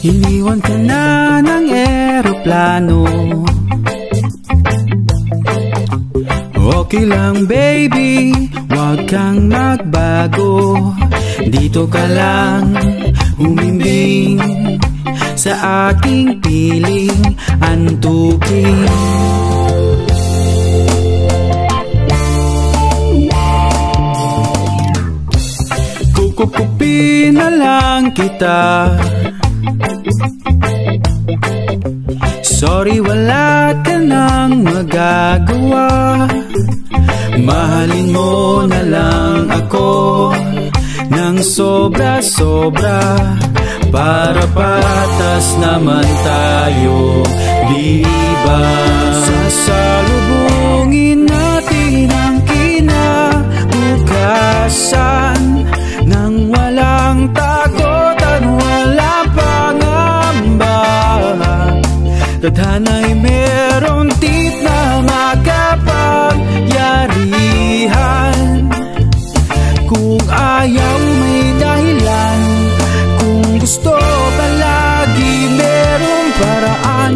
Iniwan ka na ng eroplano. Okay lang baby, wag kang magbago. Dito ka lang humimbing sa aking piling antukin. Kukupin na lang kita. Sorry, wala ka nang magagawa. Mahalin mo na lang ako ng sobra-sobra, para patas naman tayo, di ba? Sasalubungin natin ang kinabukasan nang walang takot at walang pangamba. Tadhana'y merong tip na makapangyarihan. Kung ayaw may dahilan, kung gusto palagi merong paraan.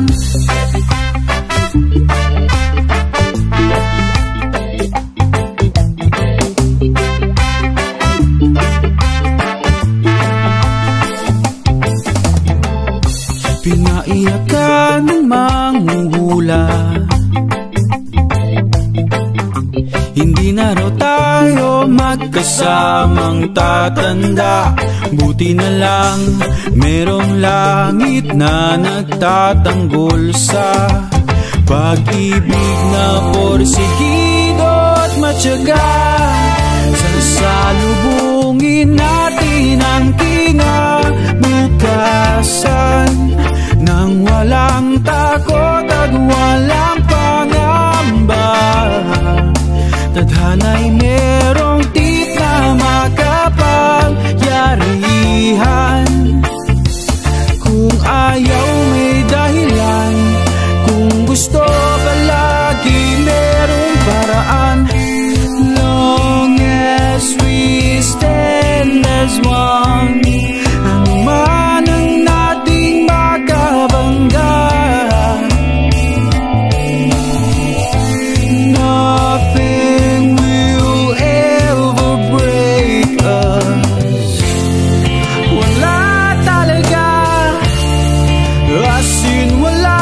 Pinaiyak ka ng manghuhula. Hindi na raw tayo magkasamang tatanda. Buti na lang merong langit na nagtatanggol sa pag-ibig na porsigido at matyaga. Sasalubungin natin ang kinabukasan nang walang takot at walang pangamba. Tadhana'y merong tip na makapangyarihan. Kung ayaw may dahilan, kung gusto palagi merong paraan. Long as we stand as one, ano man ang nating makabangga. Nothing will ever break us. Wala talaga, as in wala.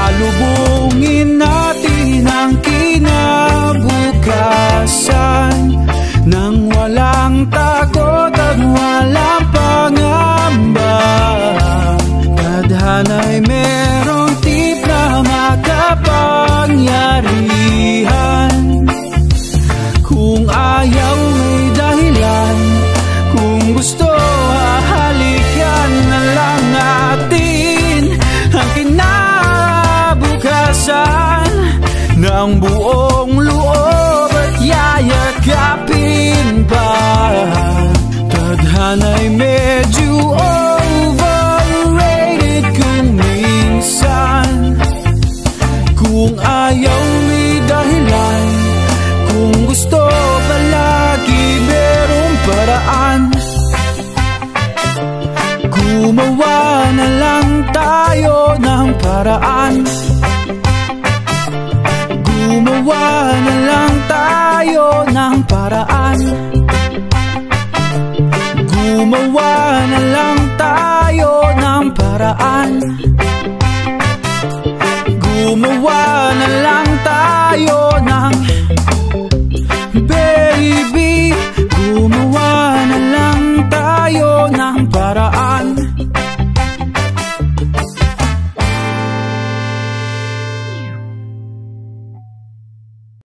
Sasalubungin natin ang kinabukasan nang walang takot at walang pangamba. Tadhana'y merong tip na makapangyarihan. Kung ayaw may dahilan, kung gusto hahalikan na lang natin ang kinabukasan ng buong loob at yayakapin pa. Tadhana'y medyo overrated kung minsan. Kung ayaw may dahilan, kung gusto palagi merong paraan. Gumawa na lang tayo ng paraan. Gumawa na lang tayo ng paraan. Gumawa na lang tayo ng paraan. Gumawa na lang tayo